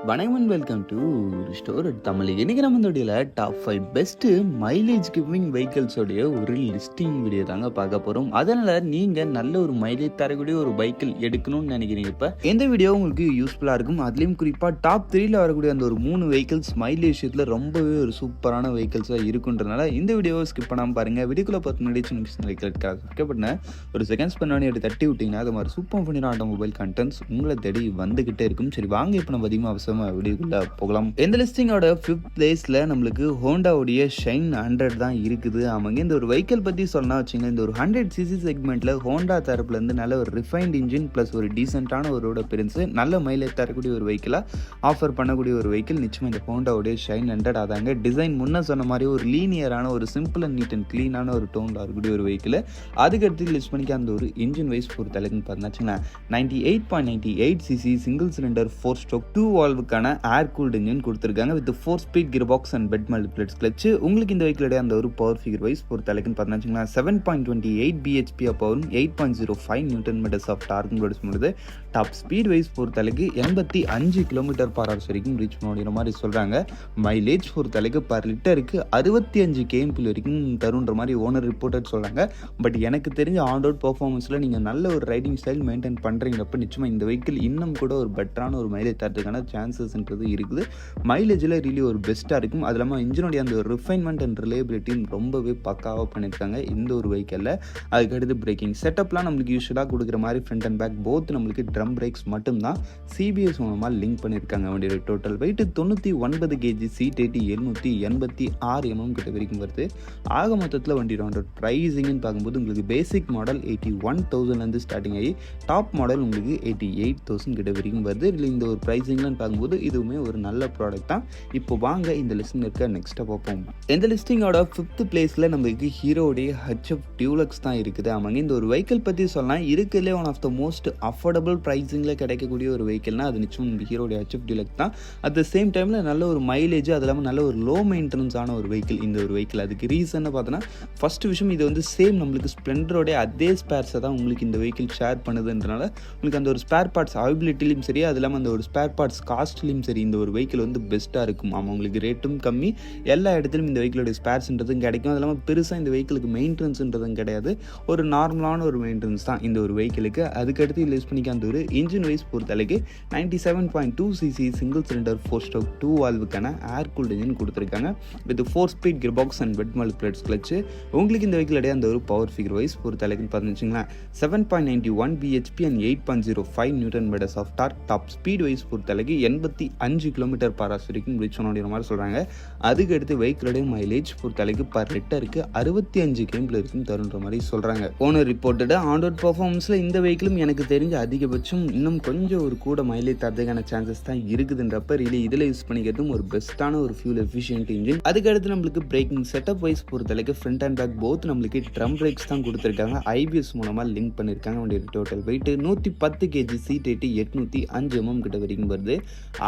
வணக்கம் welcome to store Tamil. இன்னைக்கு நம்ம இந்த டாப் 5 பெஸ்ட் மைலேஜ் கிவிங் வெஹிக்கிள்ஸோடைய ஒரு லிஸ்டிங் வீடியோ தாங்க பார்க்க போறோம். அதனால நீங்க நல்ல ஒரு மைலேஜ் தரக்கூடிய ஒரு வெஹிக்கிள் எடுக்கணும்னு நினைக்கிறீங்க, இப்ப இந்த வீடியோ உங்களுக்கு யூஸ்ஃபுல்லா இருக்கும். அதுலயும் குறிப்பா டாப் 3ல வரக்கூடிய அந்த ஒரு 3 வெஹிக்கிள்ஸ் மைலேஜ் விஷயத்துல ரொம்பவே ஒரு சூப்பரான வெஹிக்கிள்ஸா இருக்குன்றதுனால இந்த வீடியோவை ஸ்கிப் பண்ணாம பாருங்க. வீடியோக்குள்ள பார்த்து முன்னாடி சின்ன ஒரு செகண்ட்ஸ் பண்ணி எடுத்து தட்டி விட்டீங்கன்னா அது மாதிரி சூப்பர் பண்ணி ஆட்டோமொபைல் கண்டென்ட்ஸ் உங்களை தேடி வந்துகிட்டே இருக்கும். சரி வாங்க இப்போ நம்ம அதிகமாக அவசரமா வீடியோக்குள்ள போகலாம். இந்த லிஸ்டிங்கோட 5th பிளேஸ்ல நம்மளுக்கு ஹோண்டாவுடைய ஷைன் 100 தான் இருக்குது. ஆமாங்க, இந்த ஒரு வெஹிக்கிள் பத்தி சொன்னா வச்சுங்க, இந்த ஒரு 100cc செக்மெண்ட்ல ஹோண்டா தரப்புல இருந்து நல்ல ஒரு ரிஃபைன்ட் இன்ஜின் பிளஸ் ஒரு டீசென்டான ஒரு ரோட பிரின்ஸ் நல்ல மைலேஜ் தரக்கூடிய ஒரு வெஹிக்கிளா ஆஃபர் பண்ணக்கூடிய ஒரு வெஹிக்கிள் நிச்சயமா இந்த ஹோண்டாவுடைய ஷைன் 100 ஆதாங்க. டிசைன் முன்ன சொன்ன மாதிரி ஒரு லீனியரான ஒரு சிம்பிள் அண்ட் நீட் அண்ட் கிளீனான ஒரு டோன்ல இருக்கக்கூடிய ஒரு வெஹிக்கிள். அதுக்கடுத்து லிஸ்ட் பண்ணிக்க அந்த ஒரு இன்ஜின் வைஸ் பொறுத்த அளவுக்கு பார்த்தீங்கன்னா 98.98cc சிங்கிள் சிலிண்டர் 4 ஸ்ட்ரோக் 2 வால்வுக்கான ஏர் கூல்டு இன்ஜின் கொடுத்துருக்காங்க. With 4 speed gear box and wet multiplex clutch. உங்களுக்கு இந்த வெஹிக்கிளோட அந்த ஒரு பவர் ஃபிகர் வைஸ் பொறுத்த அளவுக்கு பார்த்தீங்கன்னா 7.28 bhp பவரும் 8.05 newton metres of torque produce பண்ணுது. டாப் ஸ்பீட் வைஸ் பொறுத்த அளவுக்கு 85 km/h வரைக்கும் ரீச் பண்ண மாதிரி சொல்றாங்க. மைலேஜ் பொறுத்த அளவுக்கு பர் லிட்டருக்கு 65 km வரைக்கும் தருன்ற மாதிரி ஓனர் ரிப்போர்ட்டட் சொல்றாங்க. பட் எனக்கு தெரிஞ்ச ஆன் ரோட் பெர்ஃபார்மன்ஸ்ல நீங்க நல்ல ஒரு ரைடிங் ஸ்டைல் மெயின்டைன் பண்றீங்கப்ப நிச்சயமா இந்த வெஹிக்கிள் இன்னும் கூட ஒரு பெட்டரான ஒரு மைலேஜ் தரதுக்கான சான்சஸ்ன்றது இருக்குது. மைலேஜில் ரியலி ஒரு பெஸ்ட்டாக இருக்கும். அது இல்லாமல் இன்ஜினுடைய அந்த ஒரு ரிஃபைன்மெண்ட் அண்ட் ரிலேபிலிட்டியும் ரொம்பவே பக்காவாக பண்ணியிருக்காங்க இந்த ஒரு வெஹிக்கிளில். அதுக்கடுத்து பிரேக்கிங் செட்டப்லாம் நம்மளுக்கு யூஸ்வலாக கொடுக்குற மாதிரி ஃப்ரண்ட் அண்ட் பேக் போத் நம்மளுக்கு ட்ரம் பிரேக்ஸ் மட்டும்தான் சிபிஎஸ் மூலமாக லிங்க் பண்ணியிருக்காங்க. வண்டியோட total weight 99 kg, seat 786 mm கிட்ட வரைக்கும் வருது. ஆக மொத்தத்தில் வண்டியோட ப்ரைஸிங்னு பார்க்கும்போது உங்களுக்கு பேசிக் மாடல் 81,000 ஸ்டார்டிங் ஆகி டாப் மாடல் உங்களுக்கு 88,000 கிட்ட வரைக்கும் வருது. இல்லை இந்த ஒரு ப்ரைஸிங்லாம் பார்க்கும்போது இதுவுமே ஒரு நல்ல ப்ராடக்ட் தான். இப்போ வாங்க இந்த லிஸ்டிங் இருக்க நெக்ஸ்ட்டாக பார்ப்போம். இந்த லிஸ்டிங்கோட 5th பிளேஸில் நம்மளுக்கு ஹீரோடைய HF டியூலக்ஸ் தான் இருக்குது. ஆமாங்க, இந்த ஒரு வெஹிக்கிள் பற்றி சொல்லலாம் இருக்கிறதுலே one of the most affordable ப்ரைஸிங்கில் கிடைக்கக்கூடிய ஒரு வெஹிக்கிள்னா அது நிச்சயம் ஹீரோடைய HF டியூலக்ஸ் தான். அட் த சேம் டைமில் நல்ல ஒரு மைலேஜ், அது இல்லாமல் நல்ல ஒரு லோ மெயின்டெனன்ஸ் ஆன ஒரு வெஹிக்கிள் இந்த ஒரு வெஹிக்கிள். அதுக்கு ரீசன் பார்த்தோன்னா ஃபர்ஸ்ட் விஷயம் இது வந்து சேம் நம்மளுக்கு ஸ்ப்ளெண்டரோடைய அதே ஸ்பேர்ஸை தான் உங்களுக்கு இந்த வெஹிக்கிள் ஷேர் பண்ணுதுன்றனால உங்களுக்கு அந்த ஒரு ஸ்பேர் பார்ட்ஸ் அவைபிலிட்டிலையும் சரி, அது இல்லாமல் அந்த ஒரு ஸ்பேர் பார்ட்ஸ் காஸ்ட்லையும் சரி இந்த ஒரு வெஹிக்கிள் வந்து பெஸ்ட்டாக இருக்கும். ஆமாம், உங்களுக்கு ரேட்டும் கம்மி, எல்லா இடத்துலையும் இந்த வெஹிக்கிளோட ஸ்பேர்ஸ்ன்றதும் கிடைக்கும். அது இல்லாமல் பெருசாக இந்த வெஹிக்கிளுக்கு மெயின்டெனன்ஸ்ன்றதும் கிடையாது, ஒரு நார்மலான ஒரு மெயின்டெனன்ஸ் தான் இந்த ஒரு வெஹிக்கிளுக்கு. அதுக்கடுத்து யூஸ் பண்ணிக்க அந்த ஒரு இன்ஜின் வைஸ் பொறுத்தளவுக்கு 97.2cc சிங்கிள் சிலிண்டர் 4 ஸ்ட்ரோக் 2 வால்வுக்கான ஏர் கூல்டு இன்ஜின் கொடுத்துருக்காங்க. With 4 speed gear box and wet multiplex clutch. உங்களுக்கு இந்த வெஹிக்கிளோடைய அந்த ஒரு பவர் ஃபிகர் வைஸ் பொறுத்தளவுக்கு பார்த்துச்சிங்களா 7.91 bhp அண்ட் 8.05 newton metres of torque. Top speed wise பொறுத்தளவுக்கு 85 km/h வரைக்கும் ரீச் பண்ண மாதிரி சொல்றாங்க. அதுக்கு அடுத்து வெஹிக்கிளோட மைலேஜ் பொறுத்தளவுக்கு பர் லிட்டருக்கு 65 km வரைக்கும் தருன்ற மாதிரி சொல்றாங்க. ஓனர் ரிப்போர்ட்டட் ஆன் ரோட் பெர்ஃபார்மன்ஸ்ல இந்த வெஹிக்கிளும் எனக்கு தெரிஞ்ச அதிகபட்சம் இன்னும் கொஞ்சம் ஒரு கூட மைலேஜ் தரதுக்கான சான்சஸ் தான் இருக்குதுன்றப்ப ரியலி இதில் யூஸ் பண்ணிக்கிறதும் ஒரு பெஸ்ட்டான ஒரு ஃபியூல் எஃபிஷியன்ட் இன்ஜின். அதுக்கடுத்து நம்மளுக்கு பிரேக்கிங் செட்டப் வைஸ் பொறுத்தளவுக்கு ஃப்ரண்ட் அண்ட் பேக் போத் நம்மளுக்கு ட்ரம் பிரேக்ஸ் தான் கொடுத்துருக்காங்க. ஐபிஎஸ் மூலமா லிங்க் பண்ணியிருக்காங்க. வண்டியோட total weight 110 kg, seat 805 mm கிட்ட வரைக்கும் வருது.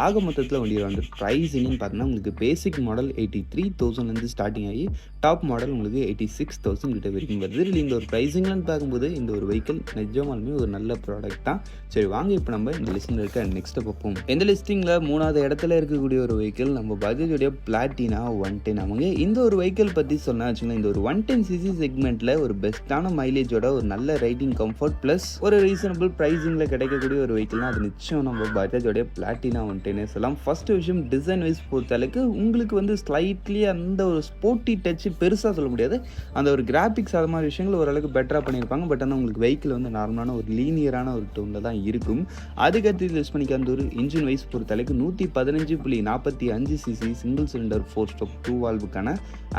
ஆக மொத்தத்தில் வண்டியோட வந்து ப்ரைஸிங்னு பார்த்தீங்கன்னா உங்களுக்கு பேசிக் மாடல் 83,000 ஸ்டார்டிங் ஆகி டாப் மாடல் உங்களுக்கு 86,000 கிட்ட வரைக்கும் வருது. இல்லை இந்த ஒரு ப்ரைஸிங்லாம் பார்க்கும்போது இந்த ஒரு வெஹிக்கிள் நிஜமாலுமே ஒரு நல்ல ப்ராடக்ட் தான். சரி வாங்க இப்போ நம்ம இந்த லிஸ்டில் இருக்க நெக்ஸ்ட் பார்ப்போம். இந்த லிஸ்டிங்கில் 3வது இடத்துல இருக்கக்கூடிய ஒரு வெஹிக்கிள் நம்ம பஜாஜோடைய பிளாட்டினா 110. ஆமாங்க, இந்த ஒரு வெஹிக்கிள் பற்றி சொன்னா வச்சுக்கோங்க, இந்த ஒரு 110cc செக்மெண்ட்டில் ஒரு பெஸ்ட்டான மைலேஜோட ஒரு நல்ல ரைடிங் கம்ஃபர்ட் ப்ளஸ் ஒரு ரீசனபிள் ப்ரைஸிங்கில் கிடைக்கக்கூடிய ஒரு வெஹிக்கிள்னா அது நிச்சயம் நம்ம பஜாஜோடைய பிளாட்டினா 110 சொல்லலாம். ஃபர்ஸ்ட் விஷயம் டிசைன் வைஸ் பொறுத்தளவுக்கு உங்களுக்கு வந்து ஸ்லைட்லி அந்த ஒரு ஸ்போர்ட்டி டச் பெருசாக சொல்ல முடியாது, அந்த ஒரு கிராபிக்ஸ் அது மாதிரி விஷயங்கள் ஓரளவுக்கு பெட்டராக பண்ணியிருப்பாங்க. பட் ஆனால் உங்களுக்கு வெஹிக்கிள் வந்து நார்மலான ஒரு லீனியரான ஒரு டோனில் தான் இருக்கும். அதுக்கடுத்து யூஸ் பண்ணிக்க அந்த ஒரு இன்ஜின் வைஸ் பொறுத்தளவுக்கு 115.45cc சிங்கிள் சிலிண்டர் 4 ஸ்ட்ரோக் 2 வால்வுக்கான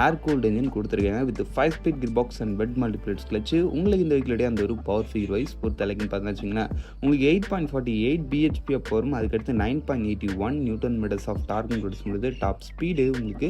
ஏர் கூல்டு இன்ஜின் கொடுத்துருக்காங்க. With 5 speed gear box and wet multiplex clutch. உங்களுக்கு இந்த வெஹிக்கிளுடைய அந்த ஒரு பவர் ஃபிகர் வைஸ் பொறுத்தளவுக்கு பார்த்தீங்கன்னா உங்களுக்கு 8.48 bhp வரும். அதுக்கடுத்து 9.81 newton metres of torque produce பண்ணுது. டாப் ஸ்பீடு உங்களுக்கு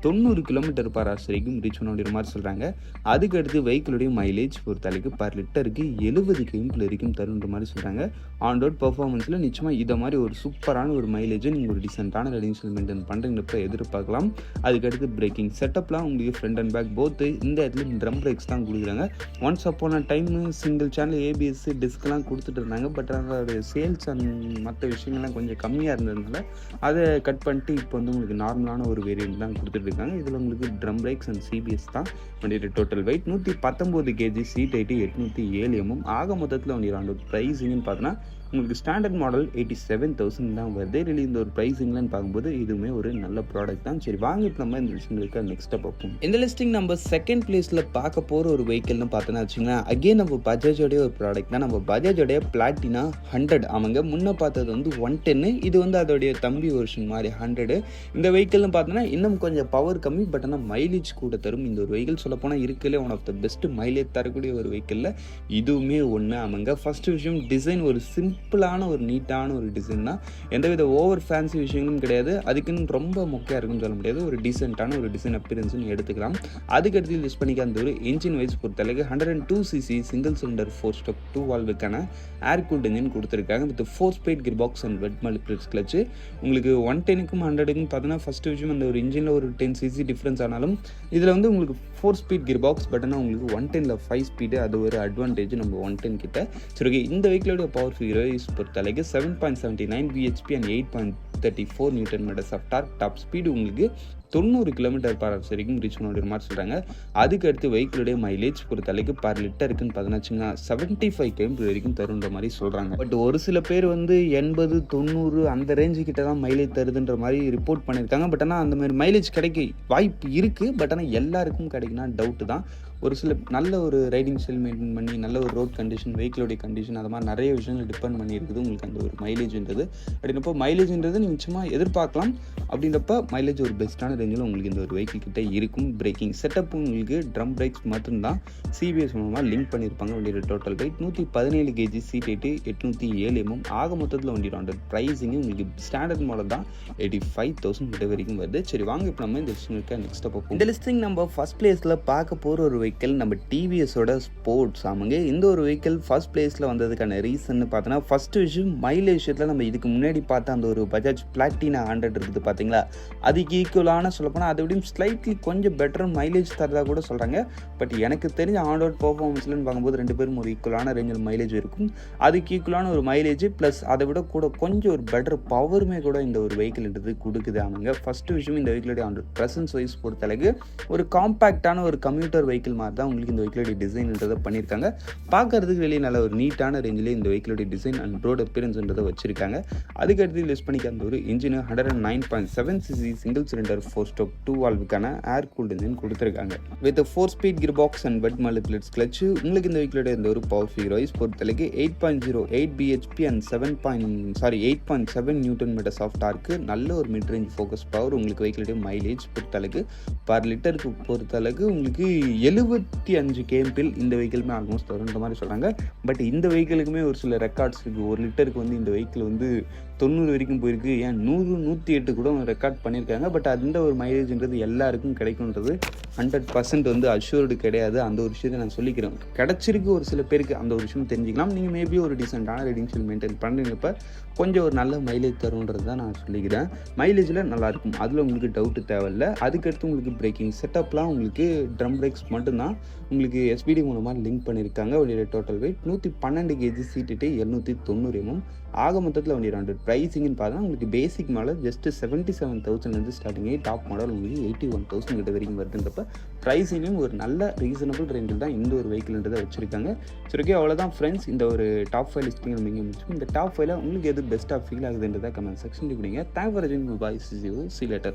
90 km/h வரைக்கும் ரீச் பண்ண முடியுற மாதிரி சொல்கிறாங்க. அதுக்கடுத்து வெஹிக்கிளுடைய மைலேஜ் பொறுத்தளவுக்கு பர் லிட்டருக்கு 70 km வரைக்கும் தருன்ற மாதிரி சொல்கிறாங்க. ஆன் ரோட் பர்ஃபார்மன்ஸில் நிச்சயமாக இதை மாதிரி ஒரு சூப்பரான ஒரு மைலேஜை நீங்கள் ஒரு டீசெண்டான ரெடிங்ஸில் மெயின்டைன் பண்ணுறீங்கப்ப எதிர்பார்க்கலாம். அதுக்கடுத்து பிரேக்கிங் செட்டப்லாம் உங்களுக்கு ஃப்ரண்ட் அண்ட் பேக் போத்து இந்த இடத்துல ட்ரம் பிரேக்ஸ் தான் கொடுக்குறாங்க. ஒன்ஸ் அப்போன டைம் சிங்கிள் சேனல் ஏபிஎஸ் டிஸ்க்லாம் கொடுத்துட்டு இருந்தாங்க. பட் அதோடைய சேல்ஸ் அண்ட் மற்ற விஷயங்கள்லாம் கொஞ்சம் கம்மியாக இருந்ததுனால அதை கட் பண்ணிட்டு இப்போ வந்து உங்களுக்கு நார்மலான ஒரு வேரியன்ட் தான் கொடுத்துட்டு இருக்காங்க. இதில் உங்களுக்கு ட்ரம் பிரேக்ஸ் அண்ட் சிபிஎஸ் தான். வண்டியோட total weight 119 kg, seat height 807 mm. ஆக மொத்தத்தில் வண்டியோட ப்ரைஸிங்னு பார்த்தோன்னா உங்களுக்கு ஸ்டாண்டர்ட் மாடல் 87,000 தான் வருது. இல்லை இந்த ஒரு ப்ரைஸிங்லன்னு பார்க்கும்போது இதுவுமே ஒரு நல்ல ப்ராடக்ட் தான். சரி வாங்க இப்போ நம்ம இந்த லிஸ்டிங் இருக்க நெக்ஸ்ட்டாக பார்ப்போம். இந்த லிஸ்டிங் நம்ம செகண்ட் பிளேஸில் பார்க்க போகிற ஒரு வெஹிக்கிள்னு பார்த்தோன்னா வச்சுங்கன்னா அகெயின் நம்ம பஜாஜோடைய ஒரு ப்ராடக்ட் தான். நம்ம பஜாஜோடைய பிளாட்டினா 100 அவங்க முன்னே பார்த்தது வந்து 110, இது வந்து அதோடைய தம்பி வெர்ஷன் மாதிரி 100. இந்த வெஹிக்கிள்னு பார்த்தோன்னா இன்னும் கொஞ்சம் பவர் கம்மி, பட் ஆனால் மைலேஜ் கூட தரும். இந்த ஒரு வெஹிக்கிள் சொல்லப்போனால் இருக்கலே one of the best mileage தரக்கூடிய ஒரு வெஹிக்கிளில் இதுவுமே ஒன்று. அவங்க ஃபஸ்ட்டு விஷயம் டிசைன் ஒரு சிம்பிளான ஒரு நீட்டான ஒரு டிசைன் தான். எந்தவித ஓவர் ஃபேன்சி விஷயங்களும் கிடையாது. அதுக்குன்னு ரொம்ப மொக்கையாக இருக்குன்னு சொல்ல முடியாது. ஒரு டீசெண்டான ஒரு டிசைன் அப்பியரன்ஸ்னு எடுத்துக்கலாம். அதுக்கடுத்து யூஸ் பண்ணிக்க அந்த ஒரு இன்ஜின் வைஸ் பொறுத்தளவுக்கு 102cc சிங்கிள் சிலிண்டர் 4-stroke 2 வால்வுக்கான ஏர் கூல்ட் இன்ஜின் கொடுத்துருக்காங்க. With 4-speed gear box and wet multiplex clutch. உங்களுக்கு 110க்கும் 100க்கும் பார்த்தோன்னா ஃபஸ்ட்டு விஷயம் அந்த ஒரு இன்ஜினில் ஒரு 10cc டிஃப்ரென்ஸ் ஆனாலும் இதில் வந்து உங்களுக்கு 4-speed கியர் பாக்ஸ். பட் ஆனால் உங்களுக்கு 110ல் 5 ஸ்பீடு, அது ஒரு அட்வான்டேஜ் நம்ம 110 கிட்ட. சரி ஓகே, இந்த வெஹிக்கிளோட பவர் ஃபிகர் பொறுத்தளவுக்கு 7.79 bhp and 8.34 Nm of torque. Top speed உங்களுக்கு 90 km/h வரைக்கும் ரீச் பண்ண மாதிரி சொல்கிறாங்க. அதுக்கடுத்து வெஹிக்கிளுடைய மைலேஜ் பொறுத்தளவுக்கு பர் லிட்டருக்குன்னு பார்த்தோன்னா 75 km வரைக்கும் தருன்ற மாதிரி சொல்கிறாங்க. பட் ஒரு சில பேர் வந்து 80, 90 அந்த ரேஞ்சு கிட்ட தான் மைலேஜ் தருதுன்ற மாதிரி ரிப்போர்ட் பண்ணியிருக்காங்க. பட் ஆனால் அந்த மாதிரி மைலேஜ் கிடைக்க வாய்ப்பு இருக்குது. பட் ஆனால் எல்லாருக்கும் கிடைக்குன்னா டவுட்டு தான். ஒரு சில நல்ல ஒரு ரைடிங் ஸ்டைல் மெயின்டைன் பண்ணி நல்ல ஒரு ரோட் கண்டிஷன், வெஹிக்கிளோடைய கண்டிஷன், அது மாதிரி நிறைய விஷயங்கள் டிபெண்ட் பண்ணியிருக்குது உங்களுக்கு அந்த ஒரு மைலேஜ்ன்றது. அப்படின்றப்போ மைலேஜ்ன்றது நீங்கள் நிச்சயமாக எதிர்பார்க்கலாம். அப்படின்றப்ப மைலேஜ் ஒரு பெஸ்ட்டான ரேஞ்சில் உங்களுக்கு இந்த ஒரு வெஹிக்கிள் கிட்ட இருக்கும். பிரேக்கிங் செட்டப் உங்களுக்கு ட்ரம் பிரேக்ஸ் மட்டும்தான் சிபிஎஸ் மூலமாக லிங்க் பண்ணியிருப்பாங்க. வண்டியோட total weight 117 kg, seat height 807 mm. ஆக மொத்தத்தில் வண்டியோட ப்ரைஸிங் உங்களுக்கு ஸ்டாண்டர்ட் மாடல் தான் 85,000 கிட்ட வரைக்கும் வருது. சரி வாங்க இப்போ நம்ம இந்த லிஸ்டிங் இருக்க நெக்ஸ்ட்டாக பார்ப்போம். இந்த லிஸ்டிங் நம்ம ஃபர்ஸ்ட் பிளேஸில் பார்க்க போகிற ஒரு வெஹிக்கிள் நம்ம டிவிஎஸோட ஸ்போர்ட்ஸ். ஆமாங்க, இந்த ஒரு வெஹிக்கிள் ஃபர்ஸ்ட் பிளேஸில் வந்ததுக்கான ரீசன் பார்த்தோன்னா ஃபஸ்ட்டு விஷயம் மைலேஜ் விஷயத்தில் நம்ம இதுக்கு முன்னாடி பார்த்த அந்த ஒரு பஜாஜ் பிளாட்டினா 100 இருக்குது பார்த்தீங்களா, அதுக்கு ஈக்குவலான சொல்லப்போனால் அதை விட ஸ்லைட்லி கொஞ்சம் பெட்டர் மைலேஜ் தரதாக கூட சொல்கிறாங்க. பட் எனக்கு தெரிஞ்ச ஆன் ரோட் பர்ஃபார்மன்ஸ்லன்னு பார்க்கும்போது ரெண்டு பேரும் ஒரு ஈக்குவலான ரேஞ்சில் மைலேஜ் இருக்கும். அதுக்கு ஈக்குவலான ஒரு மைலேஜ் ப்ளஸ் அதை விட கூட கொஞ்சம் ஒரு பெட்டர் பவருமே கூட இந்த ஒரு வெஹிக்கிள்ன்றது கொடுக்குது. ஆமாங்க, ஃபஸ்ட்டு விஷயம் இந்த வெஹிக்கிளுடைய ஆன் ரோட் ப்ரெசன்ஸ் வைஸ் பொறுத்தளவுக்கு ஒரு காம்பேக்டான ஒரு கம்யூட்டர் வெஹிக்கிள் மாதிரி தான் உங்களுக்கு இந்த வெஹிக்கிளுடைய டிசைன்ன்றதை பண்ணியிருக்காங்க. பார்க்கறதுக்கு வெளியே நல்ல ஒரு நீட்டான ரேஞ்சிலே இந்த வெஹிக்கிளுடைய டிசைன் அண்ட் ரோட் அப்பியரன்ஸ்ன்றதை வச்சிருக்காங்க. அதுக்கடுத்து லிஸ்ட் பண்ணிக்க அந்த ஒரு engine 109.7cc single cylinder 4-stroke 2 வால்வுக்கான ஏர் கூல்ட் இன்ஜின் கொடுத்துருக்காங்க. With 4-speed gear box and wet multiplex clutch. உங்களுக்கு இந்த வெஹிக்கிளுடைய இந்த ஒரு பவர் ஃபிகர் வைஸ் பொறுத்தளவுக்கு 8.08 bhp and 8.7 Nm of torque. நல்ல ஒரு மிட் ரேஞ்ச் ஃபோக்கஸ் பவர். உங்களுக்கு வெஹிக்கிளுடைய மைலேஜ் பொறுத்தளவுக்கு பர் லிட்டருக்கு பொறுத்தளவுக்கு உங்களுக்கு 75 km இந்த வெஹிக்கிளுமே ஆல்மோஸ்ட் வருன்ற மாதிரி சொல்கிறாங்க. பட் இந்த வெஹிக்கிளுக்குமே ஒரு சில ரெக்கார்ட்ஸ் இருக்குது. ஒரு லிட்டருக்கு வந்து இந்த வெஹிக்கிள் வந்து 90 வரைக்கும் போயிருக்கு. ஏன் 100, 108 கூட ரெக்கார்ட் பண்ணியிருக்காங்க. பட் அந்த ஒரு மைலேஜ்ன்றது எல்லாருக்கும் கிடைக்கும்ன்றது 100% வந்து அஷ்யூர்டு கிடையாது. அந்த ஒரு விஷயத்தை நான் சொல்லிக்கிறேன். கிடச்சிருக்கு ஒரு சில பேருக்கு, அந்த ஒரு விஷயம் தெரிஞ்சுக்கலாம். நீங்கள் மேபி ஒரு டீசெண்டான ரைடிங் ஸ்டைல் மெயின்டைன் பண்ணுறப்ப கொஞ்சம் ஒரு நல்ல மைலேஜ் தருன்றது தான் நான் சொல்லிக்கிறேன். மைலேஜில் நல்லாயிருக்கும், அதில் உங்களுக்கு டவுட்டு தேவையில்லை. அதுக்கடுத்து உங்களுக்கு பிரேக்கிங் செட்டப்லாம் உங்களுக்கு ட்ரம் பிரேக்ஸ் மட்டும்தான் உங்களுக்கு எஸ்பிடி மூலமாக லிங்க் பண்ணியிருக்காங்க. வண்டியோட டோட்டல் வெயிட் 112 kg, சீட்டு 790 mm. ஆக மொத்தத்தில் வண்டி 100 ப்ரைஸிங்னு பார்த்தா உங்களுக்கு பேசிக் மாடல் ஜஸ்ட் 77,000 ஸ்டார்டிங் ஆகி டாப் மாடல் உங்களுக்கு 81,000 கிட்ட வரைக்கும் வருதுன்றப்ப ப்ரைஸிங்கும் ஒரு நல்ல ரீசனபிள் ரேஞ்சில் தான் இந்த ஒரு வெஹிக்கிள்ன்றதை வச்சிருக்காங்க. சரி ஓகே, அவ்வளோதான் ஃப்ரெண்ட்ஸ். இந்த ஒரு டாப் 5 லிஸ்டிங் நம்ம இங்கே முடிச்சோம். இந்த டாப் 5ல் உங்களுக்கு எது பெஸ்ட்டாக ஃபீல் ஆகுதுன்றதை கமெண்ட் செக்ஷனில் கொடுங்க. தேங்க் ஃபார் வாட்சிங். Bye, see you later.